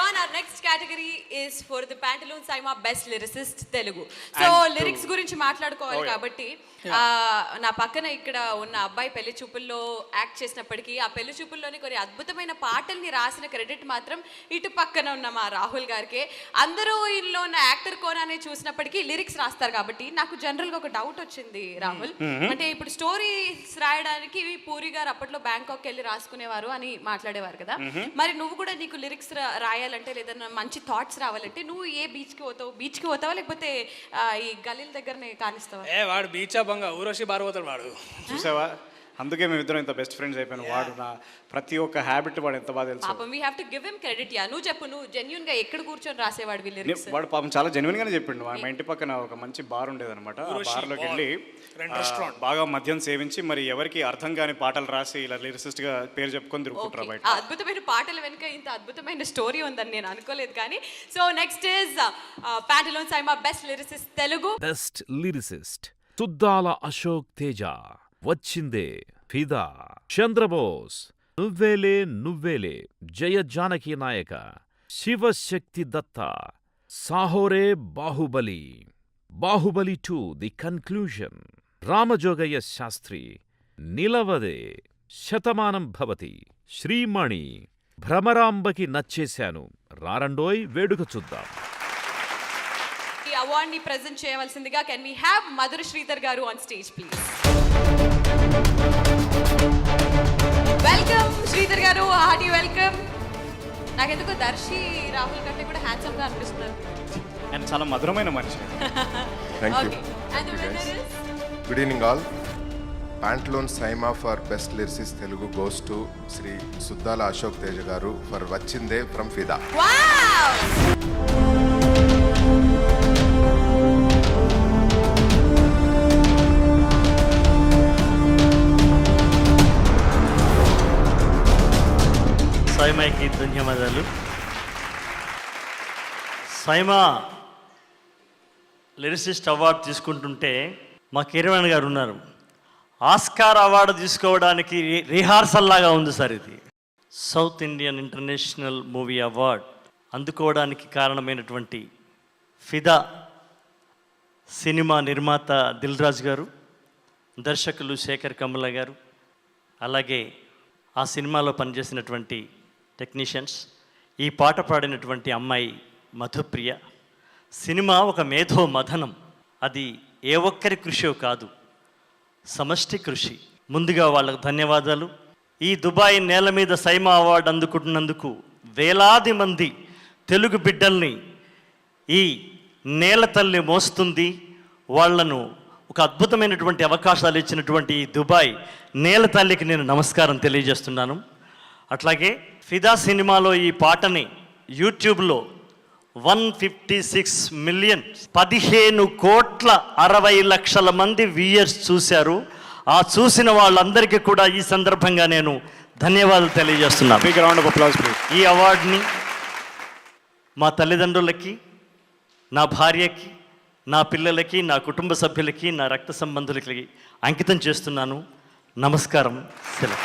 on, our next category is for the Pantaloons Saima Best Lyricist Telugu. So lyrics గురించి మాట్లాడుకోవాలి కాబట్టి నా పక్కన ఇక్కడ ఉన్న అబ్బాయి పెళ్లి చూపుల్లో యాక్ట్ చేసినప్పటికీ ఆ పెళ్లి చూపుల్లోని కొన్ని అద్భుతమైన పాటల్ని రాసిన క్రెడిట్ మాత్రం ఇటు పక్కన ఉన్న మా రాహుల్ గారికి. అందరూ ఇందులో ఉన్న యాక్టర్ కోనాన్ని చూసినప్పటికీ లిరిక్స్ రాస్తారు కాబట్టి నాకు జనరల్ గా ఒక డౌట్ వచ్చింది రాహుల్. అంటే ఇప్పుడు స్టోరీస్ రాయడానికి పూరి గారు అప్పట్లో బ్యాంకాక్ వెళ్ళి రాసుకునేవారు అని మాట్లాడేవారు కదా. మరి నువ్వు కూడా నీకు లిరిక్స్ రాయాలంటే లేదా మంచి థాట్స్ రావాలంటే నువ్వు ఏ బీచ్ కి పోతావా లేకపోతే ఈ గలీల దగ్గరనే కానిస్తావా? వాడు బీచ్ బంగా ఊరోషి బారిపోతాడు వాడు. చూసావా, అందుకే మేము ఇంత బెస్ట్ ఫ్రెండ్స్ అయిపోయాను. వాడు నా ప్రతి ఒక్క హ్యాబిట్ వాడు ఎంత బాగా తెలుసు. పాపం we have to give him credit. Yeah నువ్వు చెప్పు, నువ్వు జెన్యూన్ గా ఎక్కడ కూర్చొని రాసేవాడు లిరిక్స్? వాడు పాపం చాలా జెన్యూన్ గానే చెప్పిండు. మా ఇంటి పక్కన ఒక మంచి బార్ ఉండేదన్నమాట. ఆ బార్లోకి వెళ్ళి బాగా మద్యం సేవించి మరి ఎవరికి అర్థం కాని పాటలు రాసి ఇలా లిరిసిస్ట్ గా పేరు చెప్పుకొని తిరుగుతుంటారు బయట. అద్భుతమైన పాటల వెనుక ఇంత అద్భుతమైన స్టోరీ ఉందని నేను అనుకోలేదు. కానీ so next is Pantaloons Saima Best Lyricist Telugu. Best lyricist Suddala Ashok Teja. Vachinde Fidaa. Chandrabose. Nuvvele Nuvvele. Jaya Janaki Nayaka. Sivasakthi Datta. Saahore Baahubali. Baahubali 2 the conclusion. Ramajogayya Sastry. Nilavade. Shatamanam Bhavati. Sreemani. భ్రమరాంబకి నచ్చేశాను. రారండోయ్ వేడుక చూద్దాం. ఈ అవార్డ్ ని ప్రెజెంట్ చేయవలసిందిగా కెన్ వి హావ్ మధుర శ్రీధర్ గారు on stage please. Welcome Sridhar గారు, హార్టీ వెల్కమ్. నాకెందుకు దర్శి రాహుల్ కంటే కూడా హ్యాండ్సమ్ గా అనిపిస్తున్నారు. అండ్ చాలా మధురమైన మనిషి. Good evening all. Pantaloons Saima for Best Lyricist Telugu goes to Sri Suddala Ashok Teja garu for Vachinde from Fida. Wow! సైమాకి ధన్యవాదాలు. సైమా లిరిసిస్ట్ అవార్డు తీసుకుంటుంటే మా కిరణ్ గారు ఉన్నారు. ఆస్కార్ అవార్డు తీసుకోవడానికి రిహార్సల్ లాగా ఉంది సార్. ఇది south Indian international movie award అందుకోవడానికి కారణమైనటువంటి ఫిదా సినిమా నిర్మాత దిల్ రాజు గారు, దర్శకులు శేఖర్ కమల గారు, అలాగే ఆ సినిమాలో పనిచేసినటువంటి టెక్నీషియన్స్, ఈ పాట పాడినటువంటి అమ్మాయి మధుప్రియ. సినిమా ఒక మేధో మథనం. అది ఏ ఒక్కరి కృషో కాదు, సమష్టి కృషి. ముందుగా వాళ్ళకు ధన్యవాదాలు. ఈ దుబాయ్ నేల మీద సైమా అవార్డు అందుకుంటున్నందుకు వేలాది మంది తెలుగు బిడ్డల్ని ఈ నేల తల్లి మోస్తుంది. వాళ్లను ఒక అద్భుతమైనటువంటి అవకాశాలు ఇచ్చినటువంటి ఈ దుబాయ్ నేల తల్లికి నేను నమస్కారం తెలియజేస్తున్నాను. అట్లాగే ఫిదా సినిమాలో ఈ పాటని యూట్యూబ్లో 156 మిలియన్ 15,60,00,000 మంది వ్యూయర్స్ చూశారు. ఆ చూసిన వాళ్ళందరికీ కూడా ఈ సందర్భంగా నేను ధన్యవాదాలు తెలియజేస్తున్నాను. ఈ అవార్డుని మా తల్లిదండ్రులకి, నా భార్యకి, నా పిల్లలకి, నా కుటుంబ సభ్యులకి, నా రక్త సంబంధులకి అంకితం చేస్తున్నాను. నమస్కారం. సెలవు.